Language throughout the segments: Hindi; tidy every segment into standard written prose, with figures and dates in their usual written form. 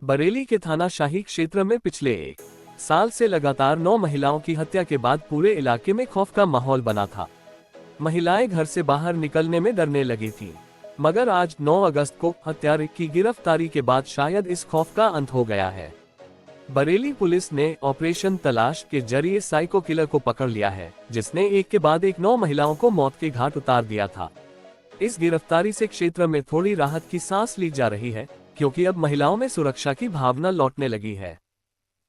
बरेली के थाना शाही क्षेत्र में पिछले 1 साल से लगातार 9 महिलाओं की हत्या के बाद पूरे इलाके में खौफ का माहौल बना था। महिलाएं घर से बाहर निकलने में डरने लगी थीं। मगर आज 9 अगस्त को हत्यारे की गिरफ्तारी के बाद शायद इस खौफ का अंत हो गया है। बरेली पुलिस ने ऑपरेशन तलाश के जरिए साइको किलर को पकड़ लिया है, जिसने एक के बाद एक 9 महिलाओं को मौत के घाट उतार दिया था। इस गिरफ्तारी से क्षेत्र में थोड़ी राहत की सांस ली जा रही है, क्योंकि अब महिलाओं में सुरक्षा की भावना लौटने लगी है।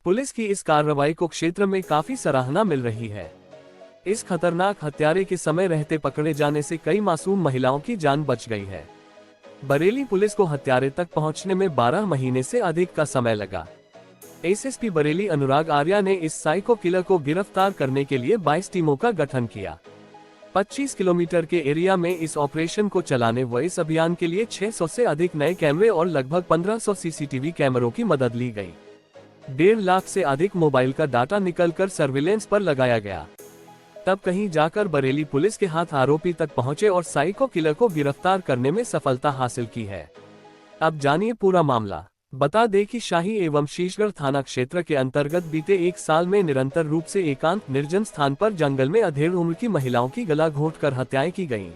पुलिस की इस कार्रवाई को क्षेत्र में काफी सराहना मिल रही है। इस खतरनाक हत्यारे के समय रहते पकड़े जाने से कई मासूम महिलाओं की जान बच गई है। बरेली पुलिस को हत्यारे तक पहुंचने में 12 महीने से अधिक का समय लगा। एसएसपी बरेली अनुराग आर्या ने इस साइको किलर को गिरफ्तार करने के लिए 22 टीमों का गठन किया। 25 किलोमीटर के एरिया में इस ऑपरेशन को चलाने व इस अभियान के लिए 600 से अधिक नए कैमरे और लगभग 1500 सीसीटीवी कैमरों की मदद ली गई। 1.5 लाख से अधिक मोबाइल का डाटा निकलकर सर्विलेंस पर लगाया गया। तब कहीं जाकर बरेली पुलिस के हाथ आरोपी तक पहुंचे और साइको किलर को गिरफ्तार करने में सफलता हासिल की है। अब जानिए पूरा मामला। बता दें कि शाही एवं शीशगढ़ थाना क्षेत्र के अंतर्गत बीते 1 साल में निरंतर रूप से एकांत निर्जन स्थान पर जंगल में अधेड़ उम्र की महिलाओं की गला घोंटकर हत्याएं की गईं।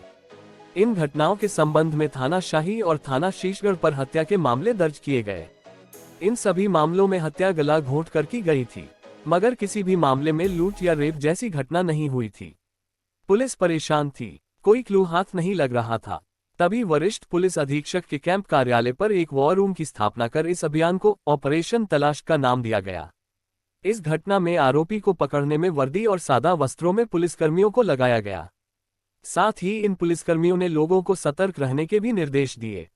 इन घटनाओं के संबंध में थाना शाही और थाना शीशगढ़ पर हत्या के मामले दर्ज किए गए। इन सभी मामलों में हत्या गला घोंटकर की गई थी, मगर किसी भी मामले में लूट या रेप जैसी घटना नहीं हुई थी। पुलिस परेशान थी, कोई क्लू हाथ नहीं लग रहा था। तभी वरिष्ठ पुलिस अधीक्षक के कैंप कार्यालय पर एक वॉर रूम की स्थापना कर इस अभियान को ऑपरेशन तलाश का नाम दिया गया। इस घटना में आरोपी को पकड़ने में वर्दी और सादा वस्त्रों में पुलिसकर्मियों को लगाया गया। साथ ही इन पुलिसकर्मियों ने लोगों को सतर्क रहने के भी निर्देश दिए।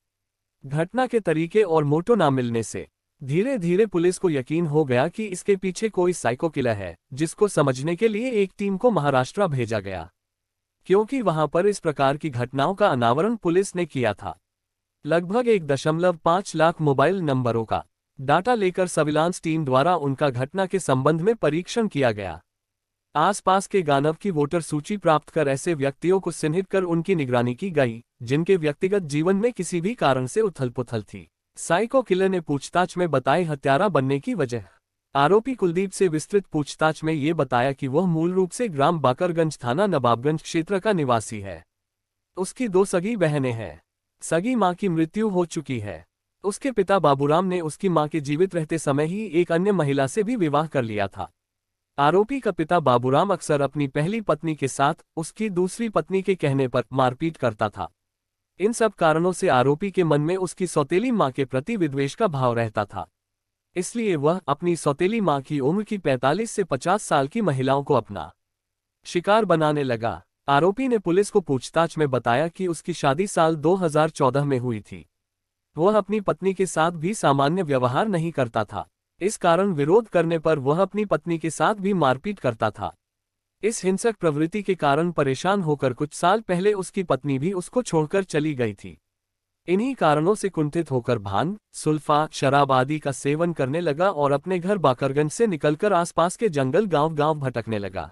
घटना के तरीके और मोटो न मिलने से धीरे धीरे पुलिस को यकीन हो गया कि इसके पीछे कोई साइको किलर है, जिसको समझने के लिए एक टीम को महाराष्ट्र भेजा गया, क्योंकि वहां पर इस प्रकार की घटनाओं का अनावरण पुलिस ने किया था। लगभग 1.5 लाख मोबाइल नंबरों का डाटा लेकर सर्विलांस टीम द्वारा उनका घटना के संबंध में परीक्षण किया गया। आसपास के गांव की वोटर सूची प्राप्त कर ऐसे व्यक्तियों को चिन्हित कर उनकी निगरानी की गई, जिनके व्यक्तिगत जीवन में किसी भी कारण से उथल पुथल थी। साइको किलर ने पूछताछ में बताई हत्यारा बनने की वजह। आरोपी कुलदीप से विस्तृत पूछताछ में ये बताया कि वह मूल रूप से ग्राम बाकरगंज थाना नवाबगंज क्षेत्र का निवासी है। उसकी 2 सगी बहनें हैं। सगी मां की मृत्यु हो चुकी है। उसके पिता बाबूराम ने उसकी मां के जीवित रहते समय ही एक अन्य महिला से भी विवाह कर लिया था। आरोपी का पिता बाबूराम अक्सर अपनी पहली पत्नी के साथ उसकी दूसरी पत्नी के कहने पर मारपीट करता था। इन सब कारणों से आरोपी के मन में उसकी सौतेली मां के प्रति विद्वेष का भाव रहता था। इसलिए वह अपनी सौतेली मां की उम्र की 45 से 50 साल की महिलाओं को अपना शिकार बनाने लगा। आरोपी ने पुलिस को पूछताछ में बताया कि उसकी शादी साल 2014 में हुई थी। वह अपनी पत्नी के साथ भी सामान्य व्यवहार नहीं करता था। इस कारण विरोध करने पर वह अपनी पत्नी के साथ भी मारपीट करता था। इस हिंसक प्रवृत्ति के कारण परेशान होकर कुछ साल पहले उसकी पत्नी भी उसको छोड़कर चली गई थी। इन्हीं कारणों से कुंठित होकर भांग, सुल्फा, शराब आदि का सेवन करने लगा और अपने घर बाकरगंज से निकलकर आसपास के जंगल गांव भटकने लगा।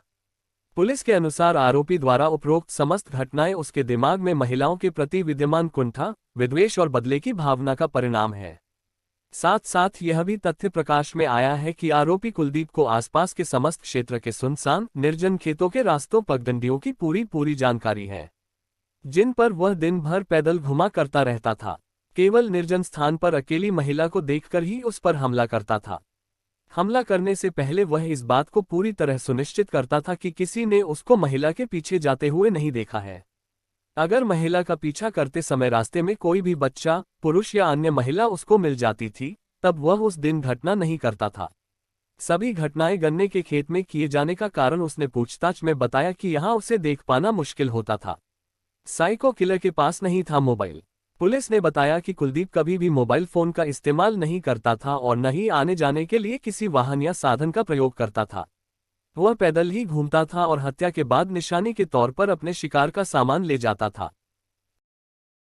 पुलिस के अनुसार आरोपी द्वारा उपरोक्त समस्त घटनाएं उसके दिमाग में महिलाओं के प्रति विद्यमान कुंठा, विद्वेष और बदले की भावना का परिणाम है। साथ साथ यह भी तथ्य प्रकाश में आया है कि आरोपी कुलदीप को आसपास के समस्त क्षेत्र के सुनसान निर्जन खेतों के रास्तों पगडंडियों की पूरी जानकारी है, जिन पर वह दिन भर पैदल घुमा करता रहता था। केवल निर्जन स्थान पर अकेली महिला को देखकर ही उस पर हमला करता था। हमला करने से पहले वह इस बात को पूरी तरह सुनिश्चित करता था कि किसी ने उसको महिला के पीछे जाते हुए नहीं देखा है। अगर महिला का पीछा करते समय रास्ते में कोई भी बच्चा, पुरुष या अन्य महिला उसको मिल जाती थी, तब वह उस दिन घटना नहीं करता था। सभी घटनाएं गन्ने के खेत में किए जाने का कारण उसने पूछताछ में बताया कि यहाँ उसे देख पाना मुश्किल होता था। साइको किलर के पास नहीं था मोबाइल। पुलिस ने बताया कि कुलदीप कभी भी मोबाइल फोन का इस्तेमाल नहीं करता था और न ही आने जाने के लिए किसी वाहन या साधन का प्रयोग करता था। वह पैदल ही घूमता था और हत्या के बाद निशानी के तौर पर अपने शिकार का सामान ले जाता था।